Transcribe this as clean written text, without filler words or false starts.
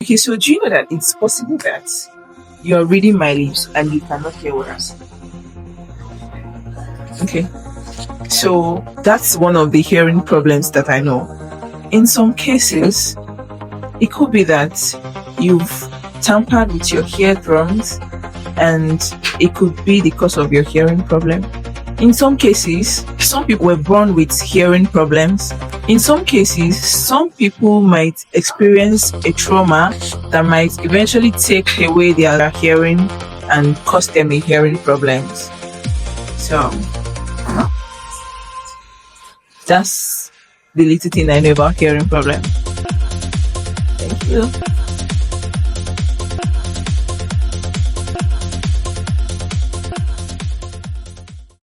Okay, so do you know that it's possible that you're reading my lips and you cannot hear what I'm saying? Okay, so that's one of the hearing problems that I know. In some cases, it could be that you've tampered with your eardrums and it could be the cause of your hearing problem. In some cases, some people were born with hearing problems. In some cases, some people might experience a trauma that might eventually take away their hearing and cause them a hearing problems. So that's the little thing I know about hearing problem. Thank you.